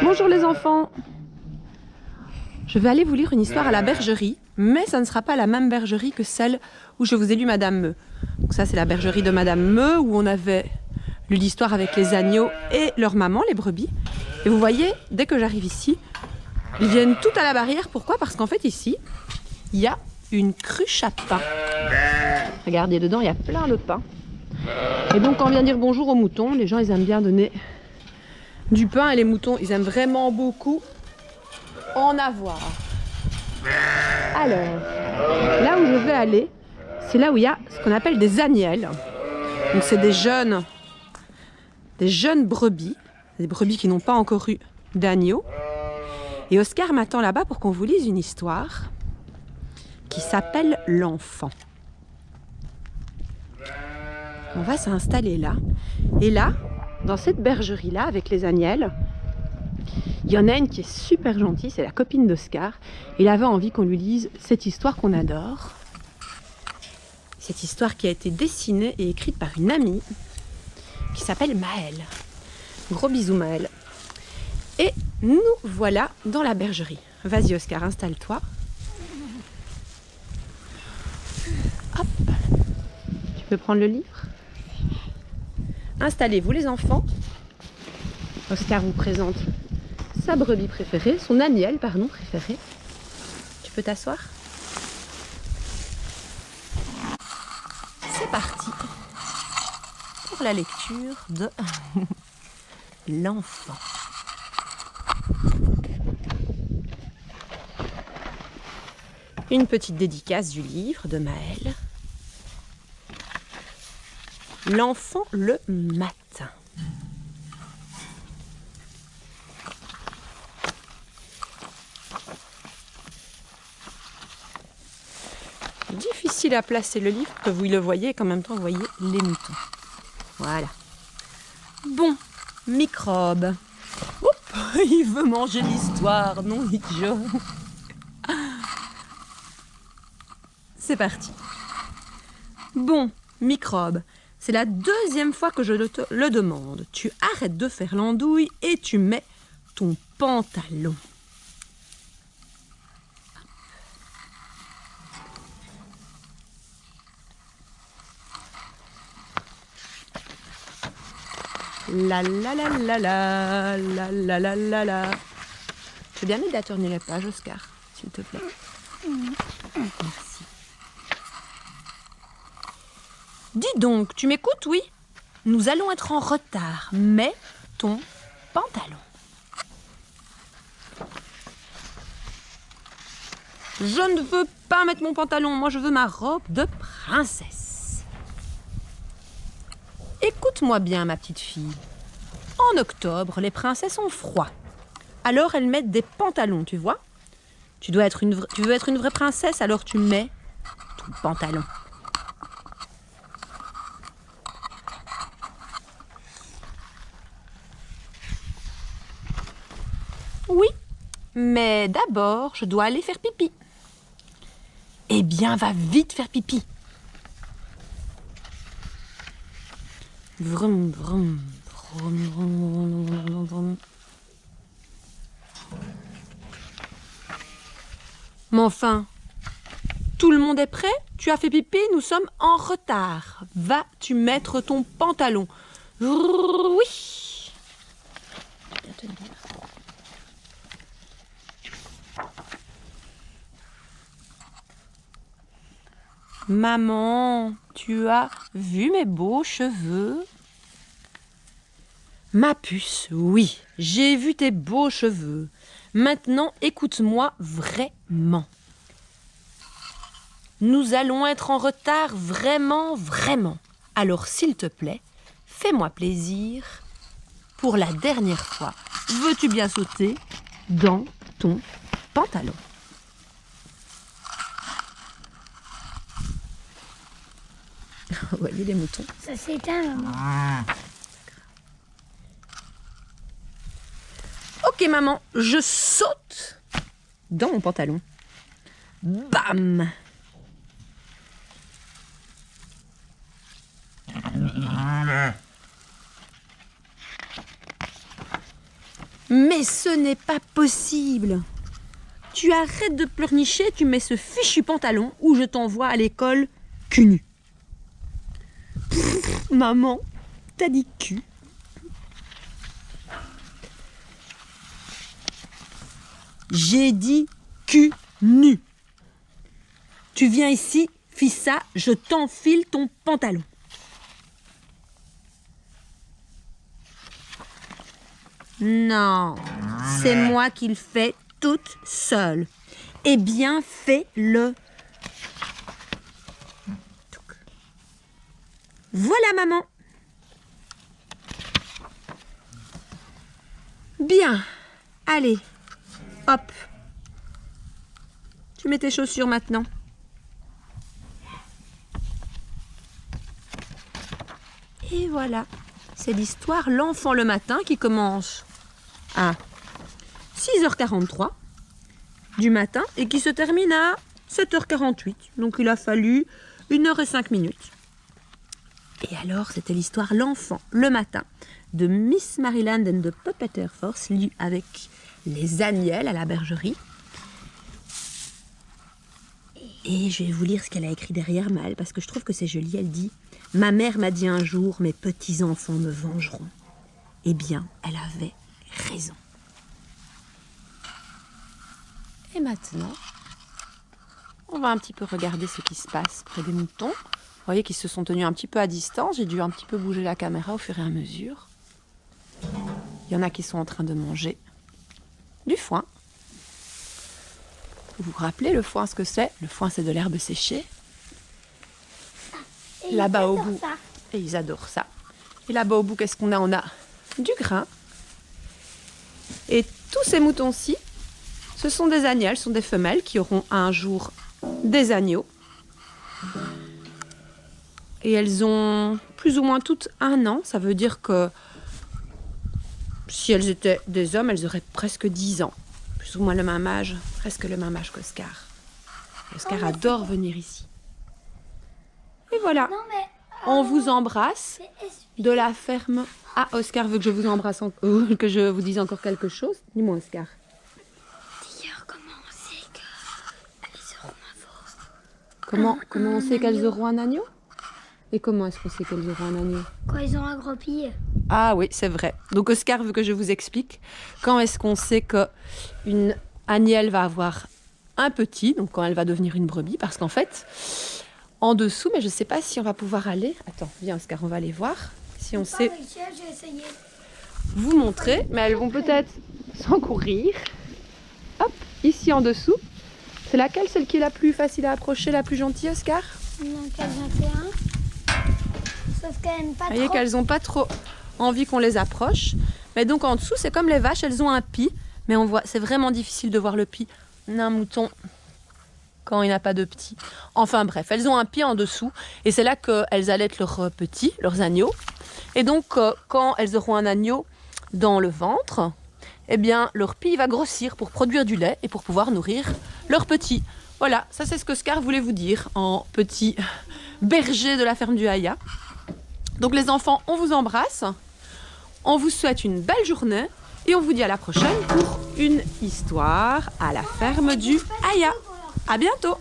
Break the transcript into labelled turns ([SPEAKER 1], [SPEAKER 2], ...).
[SPEAKER 1] Bonjour les enfants. Je vais aller vous lire une histoire à la bergerie, mais ça ne sera pas la même bergerie que celle où je vous ai lu Madame Meux. Donc ça c'est la bergerie de Madame Meux où on avait lu l'histoire avec les agneaux et leur maman, les brebis. Et vous voyez, dès que j'arrive ici, ils viennent tout à la barrière. Pourquoi? Parce qu'en fait ici, il y a une cruche à pain. Regardez, dedans il y a plein de pain. Et donc quand on vient dire bonjour aux moutons, les gens ils aiment bien donner du pain et les moutons ils aiment vraiment beaucoup en avoir. Alors, là où je vais aller, c'est là où il y a ce qu'on appelle des agnelles. Donc c'est des jeunes brebis, des brebis qui n'ont pas encore eu d'agneau. Et Oscar m'attend là-bas pour qu'on vous lise une histoire qui s'appelle L'Enfant. On va s'installer là. Et là, dans cette bergerie-là, avec les agnelles, il y en a une qui est super gentille, c'est la copine d'Oscar. Il avait envie qu'on lui lise cette histoire qu'on adore. Cette histoire qui a été dessinée et écrite par une amie qui s'appelle Maëlle. Gros bisous Maëlle. Et nous voilà dans la bergerie. Vas-y Oscar, installe-toi. Hop. Tu peux prendre le livre. Installez-vous les enfants. Oscar vous présente sa brebis préférée, son agnelle, pardon, préférée. Tu peux t'asseoir. C'est parti pour la lecture de L'Enfant. Une petite dédicace du livre de Maëlle. L'enfant le matin. Difficile à placer le livre, que vous le voyez et qu'en même temps vous voyez les moutons. Voilà. Bon, Microbe. Oups, il veut manger l'histoire, non idiot. C'est parti. Bon, Microbe, c'est la deuxième fois que je te le demande. Tu arrêtes de faire l'andouille et tu mets ton pantalon. La la la la la la la la la la. Tu veux bien m'aider à tourner la page, Oscar, s'il te plaît. Merci. Dis donc, tu m'écoutes, oui? Nous allons être en retard. Mets ton pantalon. Je ne veux pas mettre mon pantalon. Moi, je veux ma robe de princesse. Écoute-moi bien, ma petite fille. En octobre, les princesses ont froid. Alors, elles mettent des pantalons, tu vois? Tu veux être une vraie princesse, alors tu mets ton pantalon. Oui, mais d'abord, je dois aller faire pipi. Eh bien, va vite faire pipi. Vroom, vroom, vroom, vroom, vroom, vroom. Mais enfin, tout le monde est prêt? Tu as fait pipi, nous sommes en retard. Vas-tu mettre ton pantalon? Oui. Bien tenir. Maman, tu as vu mes beaux cheveux? Ma puce, oui, j'ai vu tes beaux cheveux. Maintenant, écoute-moi vraiment. Nous allons être en retard vraiment, vraiment. Alors, s'il te plaît, fais-moi plaisir. Pour la dernière fois, veux-tu bien sauter dans ton pantalon? Vous voyez les moutons?
[SPEAKER 2] Ça s'éteint, maman.
[SPEAKER 1] Ok, maman, je saute dans mon pantalon. Bam! Mais ce n'est pas possible. Tu arrêtes de pleurnicher, tu mets ce fichu pantalon ou je t'envoie à l'école cul nu. Maman, t'as dit cul? J'ai dit cul nu. Tu viens ici, Fissa, je t'enfile ton pantalon. Non, c'est moi qui le fais toute seule. Eh bien, fais-le. Voilà, maman. Bien. Allez. Hop. Tu mets tes chaussures maintenant. Et voilà. C'est l'histoire L'enfant le matin qui commence à 6h43 du matin et qui se termine à 7h48. Donc il a fallu 1h05. Et alors, c'était l'histoire L'enfant le matin de Miss Maryland and the Puppeteer Force, lue avec les Aniel à la bergerie. Et je vais vous lire ce qu'elle a écrit derrière Mal, parce que je trouve que c'est joli. Elle dit « Ma mère m'a dit un jour, mes petits-enfants me vengeront. » Eh bien, elle avait raison. Et maintenant, on va un petit peu regarder ce qui se passe près des moutons. Vous voyez qu'ils se sont tenus un petit peu à distance. J'ai dû un petit peu bouger la caméra au fur et à mesure. Il y en a qui sont en train de manger du foin. Vous vous rappelez le foin, ce que c'est? Le foin, c'est de l'herbe séchée. Là-bas au bout, et ils adorent ça. Et là-bas au bout, qu'est-ce qu'on a? On a du grain. Et tous ces moutons-ci, ce sont des agnelles, ce sont des femelles qui auront un jour des agneaux. Et elles ont plus ou moins toutes 1 an. Ça veut dire que si elles étaient des hommes, elles auraient presque 10 ans. Plus ou moins le même âge, presque le même âge qu'Oscar. Oscar adore venir ici. Et voilà, on vous embrasse de la ferme. Ah, Oscar veut que je vous embrasse, que je vous dise encore quelque chose. Dis-moi, Oscar.
[SPEAKER 2] D'ailleurs, comment on sait qu'elles auront un veau?
[SPEAKER 1] Comment on sait qu'elles auront un agneau? Et comment est-ce qu'on sait qu'elles auront un agneau?
[SPEAKER 2] Quand ils ont un gros pied.
[SPEAKER 1] Ah oui, c'est vrai. Donc Oscar veut que je vous explique. Quand est-ce qu'on sait qu'une agnelle va avoir un petit, donc quand elle va devenir une brebis, parce qu'en fait, en dessous, mais je ne sais pas si on va pouvoir aller. Attends, viens Oscar, on va aller voir. Si on sait
[SPEAKER 2] J'ai essayé.
[SPEAKER 1] vous montrer, mais elles vont peut-être sans courir. Hop, ici en dessous. C'est laquelle, celle qui est la plus facile à approcher, la plus gentille, Oscar?
[SPEAKER 2] Non, 21. Sauf qu'elles n'aiment pas
[SPEAKER 1] Vous voyez
[SPEAKER 2] trop.
[SPEAKER 1] qu'elles n'ont pas trop envie qu'on les approche. Mais donc en dessous, c'est comme les vaches, elles ont un pis. Mais on voit, c'est vraiment difficile de voir le pis d'un mouton quand il n'a pas de petit. Enfin bref, elles ont un pis en dessous. Et c'est là qu'elles allaitent leurs petits, leurs agneaux. Et donc quand elles auront un agneau dans le ventre, eh bien leur pis va grossir pour produire du lait et pour pouvoir nourrir leurs petits. Voilà, ça c'est ce que Oscar voulait vous dire en petit berger de la ferme du Haya. Donc les enfants, on vous embrasse, on vous souhaite une belle journée et on vous dit à la prochaine pour une histoire à la ferme du Haya. À bientôt!